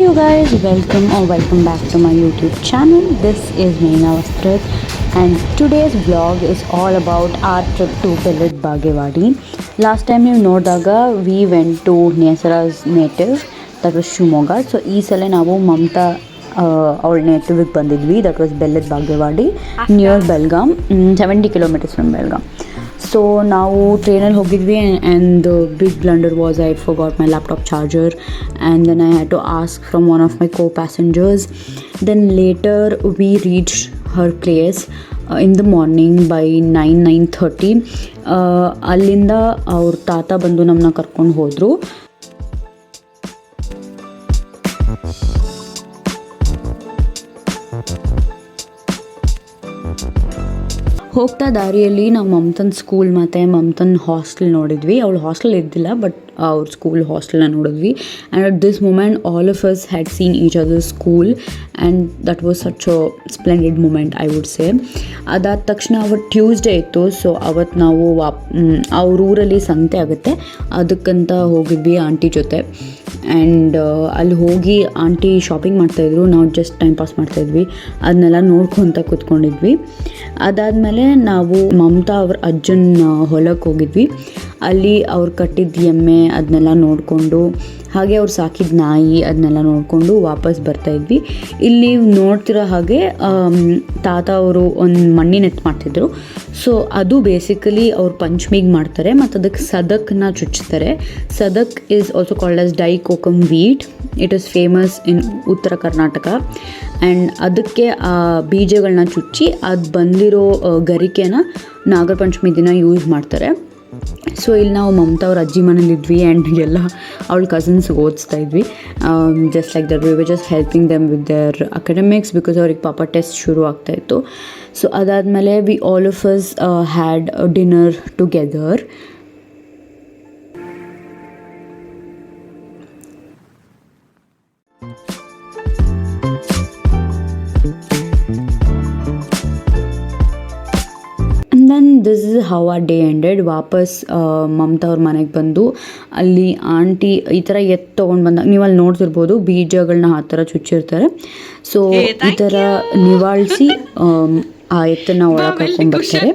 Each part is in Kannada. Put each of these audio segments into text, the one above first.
You guys, welcome back to my YouTube channel. This is Meena Vastrat, and today's vlog is all about our trip to Billet Bagewadi. Last time you know Daga, we went to Nesara's native, that was Shumoga. So ಈ ಸಲ ನಾವು ಮಮತಾ ಅವಳ ನೇಟಿವಿಗೆ ಬಂದಿದ್ವಿ, that was Billet Bagewadi near Belgaum, 70 kilometers from Belgaum. So ನಾವು ಟ್ರೈನಲ್ಲಿ ಹೋಗಿದ್ವಿ and the big blunder was I forgot my laptop charger and then I had to ask from one of my co passengers. Then later we reach her place in the morning by 9:30. ಅಲ್ಲಿಂದ ಅವ್ರ ತಾತ ಬಂದು ನಮ್ಮನ್ನ ಕರ್ಕೊಂಡು ಹೋದರು. ಹೋಗ್ತಾ ದಾರಿಯಲ್ಲಿ ನಾವು ಮಮತನ್ ಸ್ಕೂಲ್ ಮತ್ತು ಮಮತನ್ ಹಾಸ್ಟೆಲ್ ನೋಡಿದ್ವಿ. ಅವಳು ಹಾಸ್ಟೆಲ್ ಇದ್ದಿಲ್ಲ, ಬಟ್ ಅವ್ರ ಸ್ಕೂಲ್ ಹಾಸ್ಟೆಲ್ನ ನೋಡಿದ್ವಿ. And at this moment all of us had seen each other school and that was such a splendid moment I would say. ಅದಾದ ತಕ್ಷಣ ಅವತ್ತು ಟ್ಯೂಸ್ಡೇ ಇತ್ತು. ಸೊ ಅವತ್ತು ನಾವು ಅವ್ರ ಊರಲ್ಲಿ ಸಂತೆ ಆಗುತ್ತೆ, ಅದಕ್ಕಂತ ಹೋಗಿದ್ವಿ ಆಂಟಿ ಜೊತೆ. ಆ್ಯಂಡ್ ಅಲ್ಲಿ ಹೋಗಿ ಆಂಟಿ ಶಾಪಿಂಗ್ ಮಾಡ್ತಾಯಿದ್ರು, ನಾವು ಜಸ್ಟ್ ಟೈಮ್ ಪಾಸ್ ಮಾಡ್ತಾಯಿದ್ವಿ, ಅದನ್ನೆಲ್ಲ ನೋಡ್ಕೊತ ಕೂತ್ಕೊಂಡಿದ್ವಿ. ಅದಾದಮೇಲೆ ನಾವು ಮಮತಾ ಅವ್ರ ಅಜ್ಜನ ಹೊಲಕ್ಕೆ ಹೋಗಿದ್ವಿ. ಅಲ್ಲಿ ಅವ್ರು ಕಟ್ಟಿದ ಎಮ್ಮೆ ಅದನ್ನೆಲ್ಲ ನೋಡಿಕೊಂಡು, ಹಾಗೆ ಅವ್ರು ಸಾಕಿದ ನಾಯಿ ಅದನ್ನೆಲ್ಲ ನೋಡಿಕೊಂಡು ವಾಪಸ್ ಬರ್ತಾಯಿದ್ವಿ. ಇಲ್ಲಿ ನೋಡ್ತಿರೋ ಹಾಗೆ ತಾತ ಅವರು ಒಂದು ಮಣ್ಣಿನ ಎತ್ತು ಮಾಡ್ತಿದ್ರು. ಸೊ ಅದು ಬೇಸಿಕಲಿ ಅವ್ರು ಪಂಚಮಿಗೆ ಮಾಡ್ತಾರೆ ಮತ್ತು ಅದಕ್ಕೆ ಸದಕ್ನ ಚುಚ್ತಾರೆ. ಸದಕ್ ಈಸ್ ಆಲ್ಸೋ ಕಾಲ್ಡ್ ಆಸ್ ಡೈ kokum wheat. It is famous in Uttara Karnataka. And ಅದಕ್ಕೆ ಆ ಬೀಜಗಳನ್ನ ಚುಚ್ಚಿ ಅದು ಬಂದಿರೋ ಗರಿಕೆನ ನಾಗರ ಪಂಚಮಿ ದಿನ ಯೂಸ್ ಮಾಡ್ತಾರೆ. ಸೊ ಇಲ್ಲಿ ನಾವು ಮಮತಾ ಅವ್ರ ಅಜ್ಜಿ ಮನೇಲಿದ್ವಿ ಆ್ಯಂಡ್ ಎಲ್ಲ ಅವಳ ಕಸಿನ್ಸ್ ಓದಿಸ್ತಾ ಇದ್ವಿ. Just like that we were just helping them with their academics because ಅವ್ರಿಗೆ ಪಾಪ ಟೆಸ್ಟ್ ಶುರು ಆಗ್ತಾಯಿತ್ತು. ಸೊ ಅದಾದಮೇಲೆ we all of us had dinner together. Then this is how our day ended. ವಾಪಸ್ ಮಮತಾ ಅವ್ರ ಮನೆಗೆ ಬಂದು ಅಲ್ಲಿ ಆಂಟಿ ಈ ಥರ ಎತ್ತು ತೊಗೊಂಡು ಬಂದಾಗ ನೀವು ಅಲ್ಲಿ ನೋಡ್ತಿರ್ಬೋದು, ಬೀಜಗಳನ್ನ ಆ ಥರ ಚುಚ್ಚಿರ್ತಾರೆ. ಸೊ ಈ ಥರ ನಿವಾಳಿಸಿ ಆ ಎತ್ತನ್ನು ಒಳಗೆ ಕರ್ಕೊಂಡ್ಬರ್ತಾರೆ.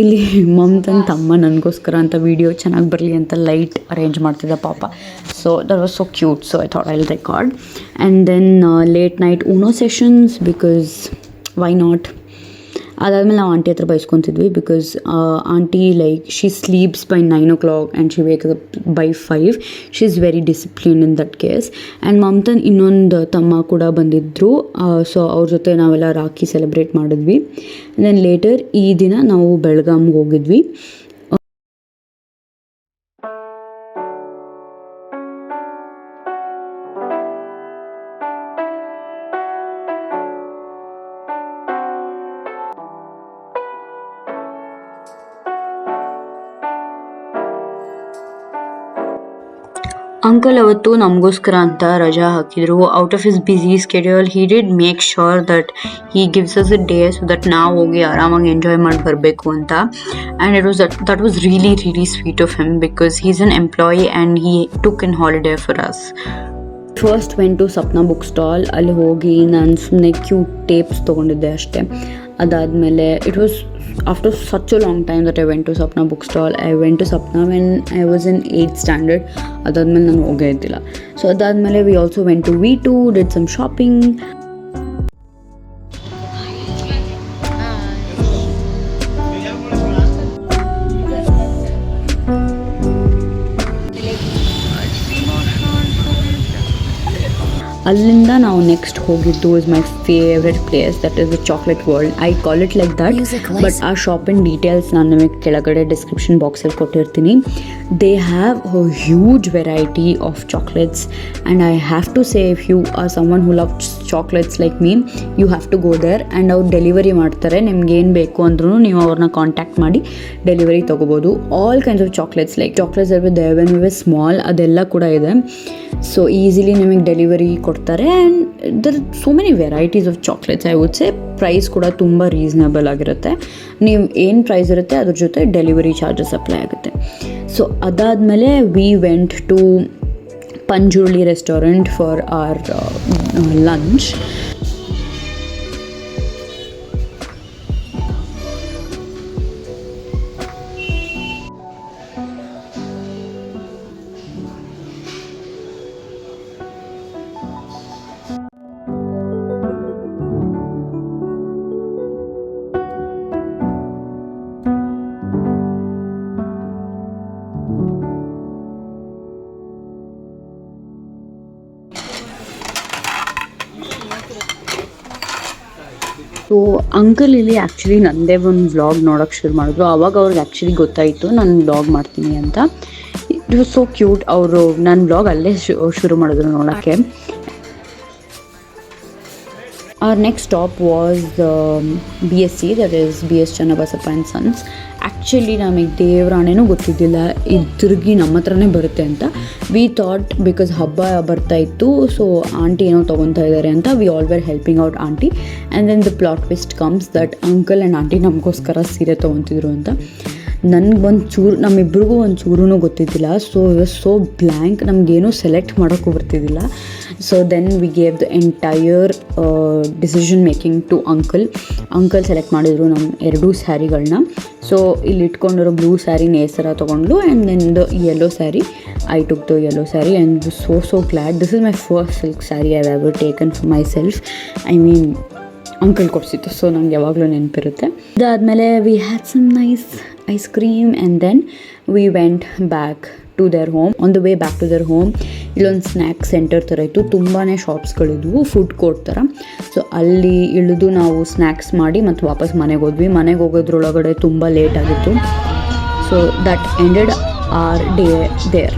ಇಲ್ಲಿ ಮಮತನ ತಮ್ಮ ನನಗೋಸ್ಕರ ಅಂತ ವೀಡಿಯೋ ಚೆನ್ನಾಗಿ ಬರಲಿ ಅಂತ ಲೈಟ್ ಅರೇಂಜ್ ಮಾಡ್ತಿದ್ದ ಪಾಪ. So that was so cute. So I thought I will record. And then late night Uno sessions because why not. ಅದಾದಮೇಲೆ ನಾವು ಆಂಟಿ ಹತ್ರ ಬೈಸ್ಕೊತಿದ್ವಿ because aunty like she sleeps by 9 o'clock and she wakes up by 5. She is very discipline in that case. And ಮಮತನ್ ಇನ್ನೊಂದು ತಮ್ಮ ಕೂಡ ಬಂದಿದ್ದರು. ಸೊ ಅವ್ರ ಜೊತೆ ನಾವೆಲ್ಲ ರಾಖಿ ಸೆಲೆಬ್ರೇಟ್ ಮಾಡಿದ್ವಿ. ದೆನ್ ಲೇಟರ್ ಈ ದಿನ ನಾವು ಬೆಳಗಾಂಗೆ ಹೋಗಿದ್ವಿ. ಅಂಕಲ್ ಅವತ್ತು ನಮಗೋಸ್ಕರ ಅಂತ ರಜಾ ಹಾಕಿದ್ರು. Out of his busy schedule he did make sure that he gives us a day so that ನಾವು ಹೋಗಿ ಆರಾಮಾಗಿ ಎಂಜಾಯ್ ಮಾಡಿ ಬರಬೇಕು ಅಂತ. And it was that was really really sweet of him because he is an employee and he took in holiday for us. First went to Sapna book stall. ಅಲ್ಲಿ ಹೋಗಿ ನಾನು ಸುಮ್ಮನೆ ಕ್ಯೂಟ್ ಟೇಪ್ಸ್ ತೊಗೊಂಡಿದ್ದೆ ಅಷ್ಟೇ. ಅದಾದಮೇಲೆ it was after such a long time that I went to Sapna bookstall. I went to Sapna when I was in 8th standard. ಅದಾದ್ಮೇಲೆ ನಾನು ಹೋಗೇ ಇದ್ದಿಲ್ಲ. ಸೊ ಅದಾದಮೇಲೆ we also went to V2, did some shopping. ಅಲ್ಲಿಂದ ನಾವು ನೆಕ್ಸ್ಟ್ ಹೋಗಿದ್ದು is my favourite place, that is the chocolate world. I call it like that, but ಆ ಶಾಪಿನ ಡೀಟೇಲ್ಸ್ ನಾನು ನಿಮಗೆ ಕೆಳಗಡೆ ಡಿಸ್ಕ್ರಿಪ್ಷನ್ ಬಾಕ್ಸಲ್ಲಿ ಕೊಟ್ಟಿರ್ತೀನಿ. They have a huge variety of chocolates and I have to say if you are someone who loves chocolates like me, you have to go there. And ಅವ್ರು ಡೆಲಿವರಿ ಮಾಡ್ತಾರೆ. ನಿಮ್ಗೆ ಏನು ಬೇಕು ಅಂದ್ರೂ ನೀವು ಅವ್ರನ್ನ ಕಾಂಟ್ಯಾಕ್ಟ್ ಮಾಡಿ ಡೆಲಿವರಿ ತೊಗೋಬೋದು. All kinds of chocolates like chocolates when we small ಅದೆಲ್ಲ ಕೂಡ ಇದೆ. ಸೊ ಈಸಿಲಿ ನಿಮಗೆ ಡೆಲಿವರಿ ಕೊಡ್ತಾರೆ. And there so many varieties of chocolates. I would say price ಕೂಡ ತುಂಬ ರೀಸನಬಲ್ ಆಗಿರುತ್ತೆ. ನೀವು ಏನು ಪ್ರೈಸ್ ಇರುತ್ತೆ ಅದ್ರ ಜೊತೆ ಡೆಲಿವರಿ ಚಾರ್ಜಸ್ ಅಪ್ಲೈ ಆಗುತ್ತೆ. ಸೊ ಅದಾದಮೇಲೆ we went to Panjurli restaurant for our lunch. So uncle ಇಲ್ಲಿ ಆ್ಯಕ್ಚುಲಿ ನನ್ನದೇ ಒಂದು ವ್ಲಾಗ್ ನೋಡೋಕ್ಕೆ ಶುರು ಮಾಡಿದ್ರು. ಆವಾಗ ಅವ್ರಿಗೆ ಆ್ಯಕ್ಚುಲಿ ಗೊತ್ತಾಯಿತು ನಾನು ವ್ಲಾಗ್ ಮಾಡ್ತೀನಿ ಅಂತ. It was so cute. ಅವರು ನನ್ನ ವ್ಲಾಗ್ ಅಲ್ಲೇ ಶುರು ಮಾಡಿದ್ರು ನೋಡೋಕ್ಕೆ. Our next stop was BSC, that is BS Channabasappa and Sons. Actually ನಮಗೆ ದೇವರಾಣೆನೂ ಗೊತ್ತಿದ್ದಿಲ್ಲ ಇದು ತಿರುಗಿ ನಮ್ಮ ಹತ್ರನೇ ಬರುತ್ತೆ ಅಂತ. ವಿ ಥಾಟ್ ಬಿಕಾಸ್ ಹಬ್ಬ ಬರ್ತಾಯಿತ್ತು, ಸೊ ಆಂಟಿ ಏನೋ ತೊಗೊತಾ ಇದ್ದಾರೆ ಅಂತ we all were helping out aunty. And then the plot twist comes that uncle and aunty ನಮಗೋಸ್ಕರ ಸೀರೆ ತೊಗೊತಿದ್ರು ಅಂತ. ನನಗೊಂದು ಚೂರು, ನಮ್ಮಿಬ್ರಿಗೂ ಒಂದು ಚೂರೂ ಗೊತ್ತಿದ್ದಿಲ್ಲ. ಸೊ ಸೋ ಬ್ಲ್ಯಾಂಕ್, ನಮಗೇನೂ ಸೆಲೆಕ್ಟ್ ಮಾಡೋಕ್ಕೂ ಬರ್ತಿದ್ದಿಲ್ಲ. So then we gave the entire decision making to uncle select ಮಾಡಿದರು ನಮ್ಮ 2 ಸ್ಯಾರಿಗಳನ್ನ. ಸೊ ಇಲ್ಲಿ ಇಟ್ಕೊಂಡಿರೋ ಬ್ಲೂ ಸ್ಯಾರಿ ನೇಸರ ತೊಗೊಂಡು, and then the yellow saree, I took the yellow saree and so glad. This is my first silk saree I have ever taken for myself. I mean uncle ಕೊಡಿಸಿತ್ತು, ಸೊ ನಂಗೆ ಯಾವಾಗಲೂ ನೆನಪಿರುತ್ತೆ. ಇದಾದಮೇಲೆ we had some nice ice cream and then we went back to their home. On the way back to their home ಇಲ್ಲೊಂದು ಸ್ನ್ಯಾಕ್ ಸೆಂಟರ್ ಥರ ಇತ್ತು, ತುಂಬಾ ಶಾಪ್ಸ್ಗಳಿದ್ವು, ಫುಡ್ ಕೋರ್ಟ್ ಥರ. ಸೊ ಅಲ್ಲಿ ಇಳಿದು ನಾವು ಸ್ನ್ಯಾಕ್ಸ್ ಮಾಡಿ ಮತ್ತು ವಾಪಸ್ ಮನೆಗೆ ಹೋದ್ವಿ. ಮನೆಗೆ ಹೋಗೋದ್ರೊಳಗಡೆ ತುಂಬ ಲೇಟ್ ಆಗಿತ್ತು. So that ended our day there.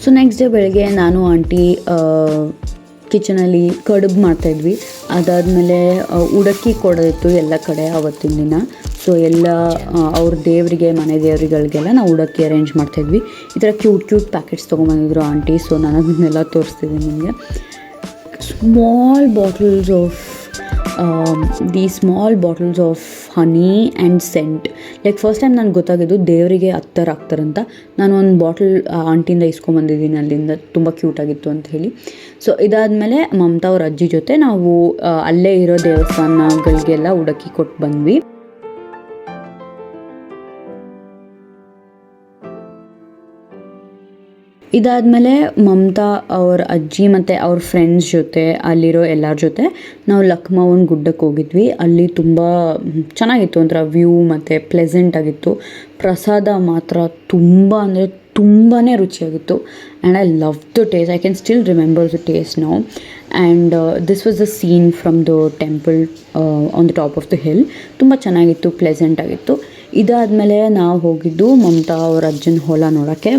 So next day ಬೆಳಗ್ಗೆ ನಾನು ಆಂಟಿ ಕಿಚನಲ್ಲಿ ಕಡುಬು ಮಾಡ್ತಾಯಿದ್ವಿ. ಅದಾದಮೇಲೆ ಉಡಕ್ಕಿ ಕೊಡೋದಿತ್ತು ಎಲ್ಲ ಕಡೆ ಆವತ್ತಿನ ದಿನ. ಸೊ ಎಲ್ಲ ಅವ್ರ ದೇವರಿಗೆ, ಮನೆ ದೇವರಿಗಳಿಗೆಲ್ಲ ನಾವು ಉಡಕ್ಕಿ ಅರೇಂಜ್ ಮಾಡ್ತಾಯಿದ್ವಿ. ಈ ಥರ ಕ್ಯೂಟ್ ಪ್ಯಾಕೆಟ್ಸ್ ತೊಗೊಂಬಂದಿದ್ರು ಆಂಟಿ. ಸೊ ನಾನು ಅದನ್ನೆಲ್ಲ ತೋರಿಸ್ತಿದ್ದೀನಿ ನಿಮಗೆ. Small bottles of honey and scent. Like first time ನನಗೆ ಗೊತ್ತಾಗಿದ್ದು ದೇವರಿಗೆ ಅತ್ತರ್ ಹಾಕ್ತಾರಂತ. ನಾನು ಒಂದು ಬಾಟಲ್ ಆಂಟಿಯಿಂದ ಇಸ್ಕೊಂಬಂದಿದ್ದೀನಿ ಅಲ್ಲಿಂದ, ತುಂಬ ಕ್ಯೂಟಾಗಿತ್ತು ಅಂತ ಹೇಳಿ. ಸೊ ಇದಾದಮೇಲೆ ಮಮತಾ ಅವ್ರ ಅಜ್ಜಿ ಜೊತೆ ನಾವು ಅಲ್ಲೇ ಇರೋ ದೇವಸ್ಥಾನಗಳಿಗೆಲ್ಲ ಉಡಕ್ಕಿ ಕೊಟ್ಟು ಬಂದ್ವಿ. ಇದಾದಮೇಲೆ ಮಮತಾ ಅವ್ರ ಅಜ್ಜಿ ಮತ್ತು ಅವ್ರ ಫ್ರೆಂಡ್ಸ್ ಜೊತೆ, ಅಲ್ಲಿರೋ ಎಲ್ಲರ ಜೊತೆ ನಾವು ಲಕ್ಮಾವನ್ ಗುಡ್ಡಕ್ಕೆ ಹೋಗಿದ್ವಿ. ಅಲ್ಲಿ ತುಂಬ ಚೆನ್ನಾಗಿತ್ತು, ಒಂಥರ ವ್ಯೂ ಮತ್ತು ಪ್ಲೆಸೆಂಟ್ ಆಗಿತ್ತು. ಪ್ರಸಾದ ಮಾತ್ರ ತುಂಬ ಅಂದರೆ ತುಂಬಾ ರುಚಿಯಾಗಿತ್ತು. And I love the taste. I can still remember the taste now. And this was the scene from the temple on the top of the hill. ತುಂಬ ಚೆನ್ನಾಗಿತ್ತು, ಪ್ಲೆಸೆಂಟ್ ಆಗಿತ್ತು. ಇದಾದಮೇಲೆ ನಾವು ಹೋಗಿದ್ದು ಮಮತಾ ಅವ್ರ ಅಜ್ಜನ ಹೊಲ ನೋಡೋಕ್ಕೆ.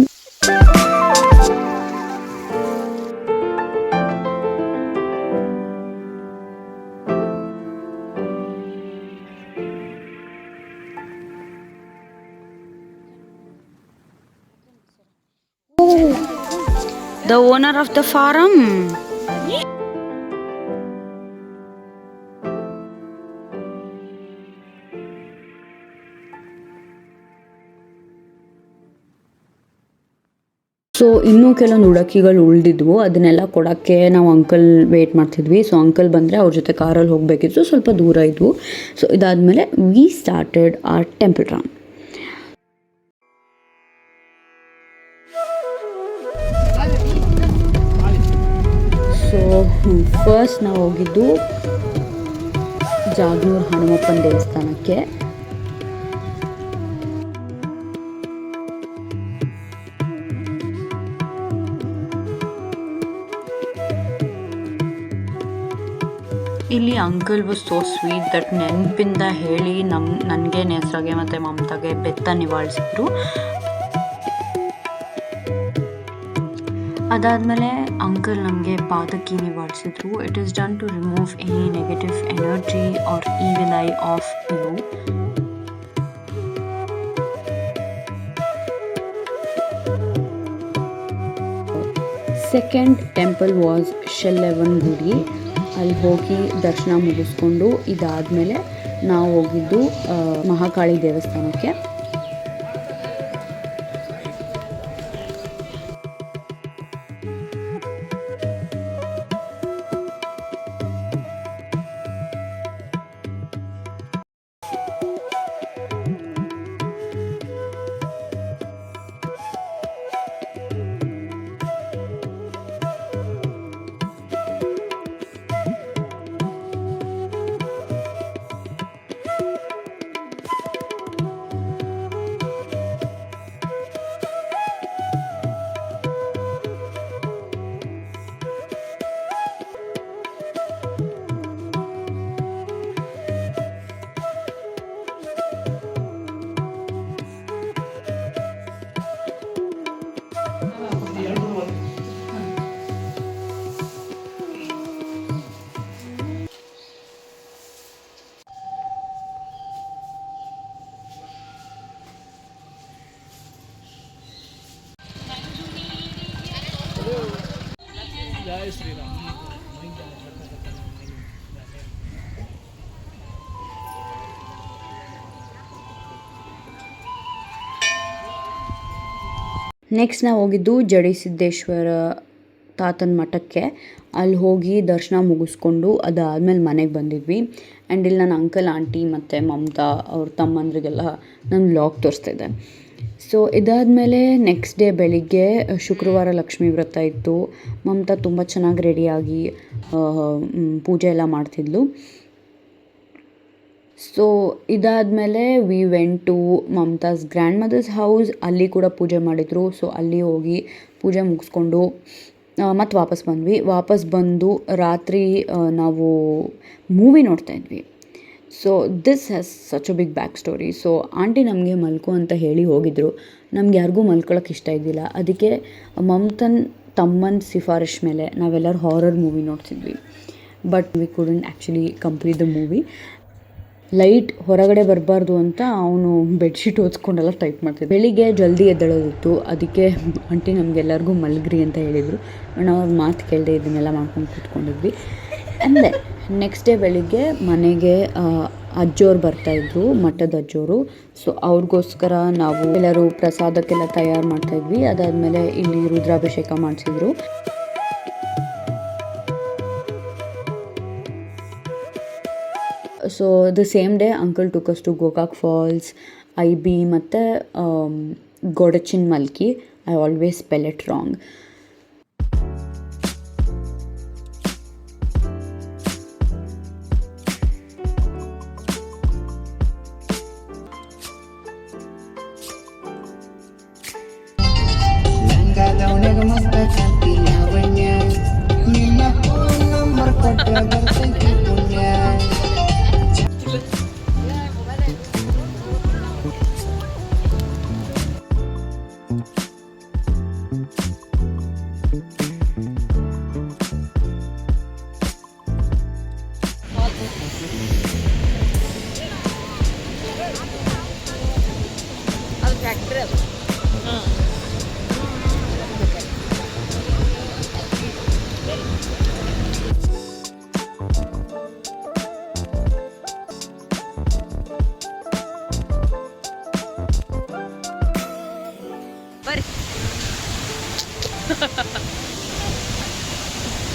The owner of the farm. So ಇನ್ನೂ ಕೆಲವೊಂದು ಉಡಕ್ಕಿಗಳು ಉಳಿದಿದ್ವು, ಅದನ್ನೆಲ್ಲ ಕೊಡೋಕ್ಕೆ ನಾವು ಅಂಕಲ್ ವೇಟ್ ಮಾಡ್ತಿದ್ವಿ. ಸೊ ಅಂಕಲ್ ಬಂದರೆ ಅವ್ರ ಜೊತೆ ಕಾರಲ್ಲಿ ಹೋಗಬೇಕಿತ್ತು, ಸ್ವಲ್ಪ ದೂರ ಇದ್ವು. ಸೊ ಇದಾದಮೇಲೆ we started our temple run. So first ನಾವು ಹೋಗಿದ್ದು ಜಾಗನೂರು ಹನುಮಪ್ಪನ ದೇವಸ್ಥಾನಕ್ಕೆ. ಇಲ್ಲಿ uncle was so sweet that ನೆನಪಿಂದ ಹೇಳಿ ನನಗೆ ನೇಸರಾಗೆ ಮತ್ತು ಮಮತಾಗೆ ಬೆತ್ತ ನಿವಾಳಿಸಿದ್ರು. ಅದಾದಮೇಲೆ ಅಂಕಲ್ ನಮಗೆ ಪಾದಕಿ ನಿವಾಳಿಸಿದ್ರು. It is done to remove any negative energy or evil eye of you. Second temple was ಶೆಲ್ಲೆವನ್ ಗುಡಿ. ಅಲ್ಲಿ ಹೋಗಿ ದರ್ಶನ ಮುಗಿಸ್ಕೊಂಡು ಇದಾದಮೇಲೆ ನಾವು ಹೋಗಿದ್ದು ಮಹಾಕಾಳಿ ದೇವಸ್ಥಾನಕ್ಕೆ. ಜೈ ಶ್ರೀರಾಮ್. ನೆಕ್ಸ್ಟ್ ನಾವು ಹೋಗಿದ್ದು ಜಡಿಸಿದ್ದೇಶ್ವರ ತಾತನ ಮಠಕ್ಕೆ. ಅಲ್ಲಿ ಹೋಗಿ ದರ್ಶನ ಮುಗಿಸ್ಕೊಂಡು ಅದಾದಮೇಲೆ ಮನೆಗೆ ಬಂದಿದ್ವಿ. ಆ್ಯಂಡ್ ಇಲ್ಲಿ ನನ್ನ ಅಂಕಲ್ ಆಂಟಿ ಮತ್ತು ಮಮತಾ ಅವ್ರ ತಮ್ಮಂದ್ರಿಗೆಲ್ಲ ನಾನು ವ್ಲಾಗ್ ತೋರಿಸ್ತಿದ್ದೆ. ಸೊ ಇದಾದಮೇಲೆ ನೆಕ್ಸ್ಟ್ ಡೇ ಬೆಳಿಗ್ಗೆ ಶುಕ್ರವಾರ ಲಕ್ಷ್ಮೀ ವ್ರತ ಇತ್ತು. ಮಮತಾ ತುಂಬ ಚೆನ್ನಾಗಿ ರೆಡಿಯಾಗಿ ಪೂಜೆ ಎಲ್ಲ ಮಾಡ್ತಿದ್ಲು. ಸೊ ಇದಾದಮೇಲೆ we went to Mamata's grandmother's house. ಅಲ್ಲಿ ಕೂಡ ಪೂಜೆ ಮಾಡಿದರು. ಸೊ ಅಲ್ಲಿ ಹೋಗಿ ಪೂಜೆ ಮುಗಿಸ್ಕೊಂಡು ಮತ್ತು ವಾಪಸ್ ಬಂದು ರಾತ್ರಿ ನಾವು ಮೂವಿ ನೋಡ್ತಾಯಿದ್ವಿ. So this has such a big back story. So aunty ನಮಗೆ ಮಲ್ಕೋ ಅಂತ ಹೇಳಿ ಹೋಗಿದ್ದರು. ನಮ್ಗೆ ಯಾರಿಗೂ ಮಲ್ಕೊಳ್ಳೋಕೆ ಇಷ್ಟ ಇದ್ದಿಲ್ಲ. ಅದಕ್ಕೆ ಮಮತನ್ ತಮ್ಮನ ಸಿಫಾರಿಶ್ ಮೇಲೆ ನಾವೆಲ್ಲರೂ ಹಾರರ್ ಮೂವಿ ನೋಡ್ತಿದ್ವಿ. But we couldn't actually complete the movie. Light ಹೊರಗಡೆ ಬರಬಾರ್ದು ಅಂತ ಅವನು ಬೆಡ್ಶೀಟ್ ಓದಿಸ್ಕೊಂಡೆಲ್ಲ ಟೈಪ್ ಮಾಡ್ತಿದ್ದೆ. ಬೆಳಿಗ್ಗೆ ಜಲ್ದಿ ಎದ್ದೇಳೋದಿತ್ತು. ಅದಕ್ಕೆ ಆಂಟಿ ನಮಗೆಲ್ಲರಿಗೂ ಮಲಗ್ರಿ ಅಂತ ಹೇಳಿದರು. ನಾವು ಅವ್ರ ಮಾತು ಕೇಳದೆ ಇದನ್ನೆಲ್ಲ ಮಾಡ್ಕೊಂಡು ಕೂತ್ಕೊಂಡಿದ್ವಿ. ಅಂದರೆ ನೆಕ್ಸ್ಟ್ ಡೇ ಬೆಳಿಗ್ಗೆ ಮನೆಗೆ ಅಜ್ಜೋರು ಬರ್ತಾಯಿದ್ರು, ಮಠದ ಅಜ್ಜೋರು. ಸೊ ಅವ್ರಿಗೋಸ್ಕರ ನಾವು ಎಲ್ಲರೂ ಪ್ರಸಾದಕ್ಕೆಲ್ಲ ತಯಾರು ಮಾಡ್ತಾಯಿದ್ವಿ. ಅದಾದಮೇಲೆ ಇಲ್ಲಿ ರುದ್ರಾಭಿಷೇಕ ಮಾಡಿಸಿದ್ರು. So the same day uncle took us to Gokak falls, IB ಮತ್ತು Godachin Malki. I always spell it wrong.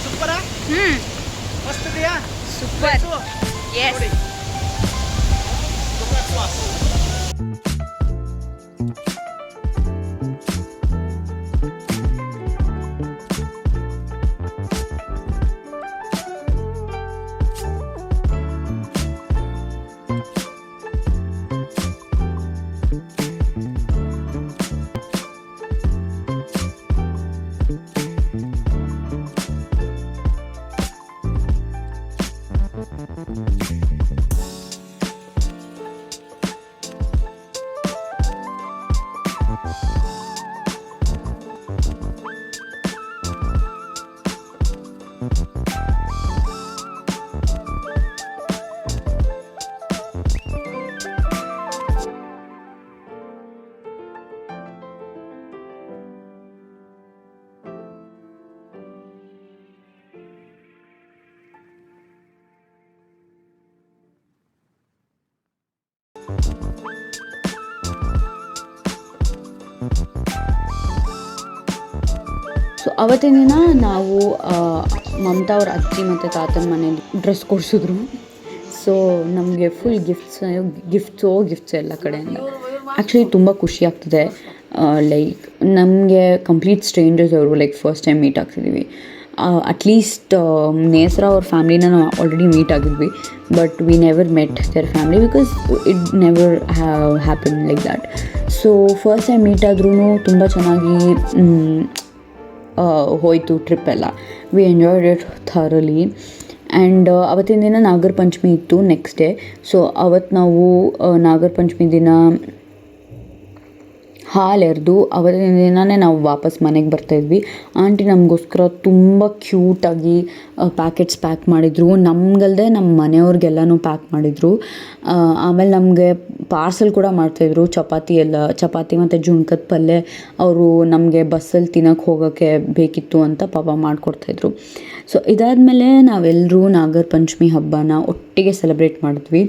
ಸೂಪರಾ? ಮಸ್ತ್ ಇದೆಯಾ? ಸೂಪರ್. ನೋಡಿ. ಗೋಕಾಕ್ ಫಾಲ್ಸ್. ಸೊ ಅವತ್ತಿನ ದಿನ ನಾವು ಮಮತಾ ಅವ್ರ ಅಜ್ಜಿ ಮತ್ತು ತಾತನ ಮನೇಲಿ ಡ್ರೆಸ್ ಕೊಡಿಸಿದ್ರು. ಸೊ ನಮಗೆ ಫುಲ್ ಗಿಫ್ಟ್ಸ್ ಎಲ್ಲ ಕಡೆಯಿಂದ. ಆ್ಯಕ್ಚುಲಿ ತುಂಬ ಖುಷಿ ಆಗ್ತದೆ. ಲೈಕ್ ನಮಗೆ ಕಂಪ್ಲೀಟ್ ಸ್ಟ್ರೇಂಜರ್ಸ್ ಅವರು, ಲೈಕ್ ಫಸ್ಟ್ ಟೈಮ್ ಮೀಟ್ ಆಗ್ತಿದ್ದೀವಿ. ಅಟ್ಲೀಸ್ಟ್ ನೇಸ್ರಾ ಅವ್ರ ಫ್ಯಾಮ್ಲಿನ ನಾವು ಆಲ್ರೆಡಿ ಮೀಟ್ ಆಗಿದ್ವಿ, but we never met their family because it never happen like that. So first time meet ಆದ್ರೂ ತುಂಬ ಚೆನ್ನಾಗಿ ಹೋಯಿತು ಟ್ರಿಪ್ಪೆಲ್ಲ. ವಿ ಎಂಜಾಯ್ಡ್ ಇಟ್ ಥರಲಿ. ಆ್ಯಂಡ್ ಅವತ್ತಿನ ದಿನ ನಾಗರ ಪಂಚಮಿ ಇತ್ತು ನೆಕ್ಸ್ಟ್ ಡೇ. ಸೊ ಅವತ್ತು ನಾವು ನಾಗರ ಪಂಚಮಿ ದಿನ ಹಾಲು ಎರೆದು ಅವತ್ತಿನ ದಿನವೇ ನಾವು ವಾಪಸ್ ಮನೆಗೆ ಬರ್ತಾಯಿದ್ವಿ. ಆಂಟಿ ನಮಗೋಸ್ಕರ ತುಂಬ ಕ್ಯೂಟಾಗಿ ಪ್ಯಾಕೆಟ್ಸ್ ಪ್ಯಾಕ್ ಮಾಡಿದರು. ನಮಗಲ್ಲದೆ ನಮ್ಮ ಮನೆಯವ್ರಿಗೆಲ್ಲನೂ ಪ್ಯಾಕ್ ಮಾಡಿದರು. ಆಮೇಲೆ ನಮಗೆ ಪಾರ್ಸಲ್ ಕೂಡ ಮಾಡ್ತಾಯಿದ್ರು. ಚಪಾತಿ ಮತ್ತು ಜುಣ್ಕದ ಪಲ್ಯ ಅವರು ನಮಗೆ ಬಸ್ಸಲ್ಲಿ ತಿನ್ನೋಕ್ಕೆ ಹೋಗೋಕ್ಕೆ ಬೇಕಿತ್ತು ಅಂತ ಪಾಪ ಮಾಡಿಕೊಡ್ತಾಯಿದ್ರು. ಸೊ ಇದಾದಮೇಲೆ ನಾವೆಲ್ಲರೂ ನಾಗರ ಪಂಚಮಿ ಹಬ್ಬನ ಒಟ್ಟಿಗೆ ಸೆಲೆಬ್ರೇಟ್ ಮಾಡಿದ್ವಿ.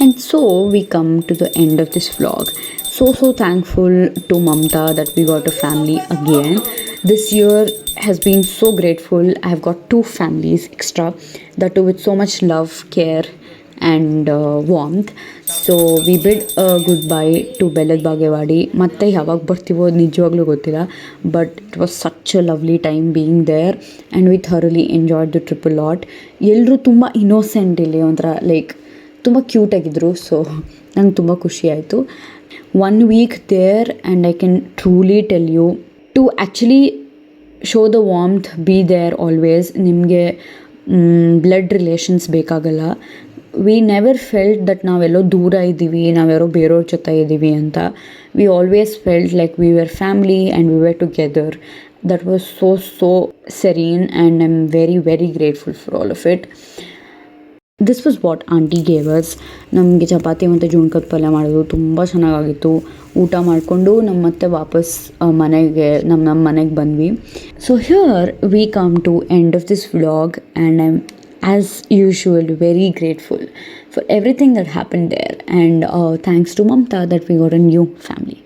And so we come to the end of this vlog. So thankful to Mamta that we got a family again. This year has been so grateful. I have got 2 families extra, that too with so much love, care and warmth. So we bid goodbye to Belad Bagewadi. ಮತ್ತೆ ಯಾವಾಗ ಬರ್ತೀವೋ ನಿಜವಾಗ್ಲೂ ಗೊತ್ತಿಲ್ಲ, but it was such a lovely time being there and we thoroughly enjoyed the trip a lot. ಎಲ್ಲರೂ ತುಂಬ ಇನ್ನೋಸೆಂಟ್ ಇಲ್ಲಿ, ಒಂಥರ ಲೈಕ್ ತುಂಬ ಕ್ಯೂಟಾಗಿದ್ದರು. ಸೊ ನಂಗೆ ತುಂಬ ಖುಷಿ ಆಯಿತು. 1 week there and I can truly tell you to actually show the warmth, be there always. ನಿಮಗೆ ಬ್ಲಡ್ ರಿಲೇಷನ್ಸ್ ಬೇಕಾಗಲ್ಲ. ವಿ ನೆವರ್ ಫೆಲ್ಟ್ ದಟ್ ನಾವೆಲ್ಲೋ ದೂರ ಇದ್ದೀವಿ, ನಾವ್ಯಾರೋ ಬೇರೆಯವ್ರ ಜೊತೆ ಇದ್ದೀವಿ ಅಂತ. We always felt like we were family and we were together. That was so serene and I'm very very grateful for all of it. This was what aunty gave us. ನಮಗೆ ಚಪಾತಿ ಮತ್ತು ಜುಣ್ಕದ ಪಲ್ಯ ಮಾಡೋದು ತುಂಬ ಚೆನ್ನಾಗಾಗಿತ್ತು. ಊಟ ಮಾಡಿಕೊಂಡು ನಮ್ಮ ಮತ್ತೆ ವಾಪಸ್ ನಮ್ಮ ಮನೆಗೆ ಬಂದ್ವಿ. So here we come to end of this vlog and I am as usual very grateful for everything that happened there, and thanks to Mamta that we got a new family.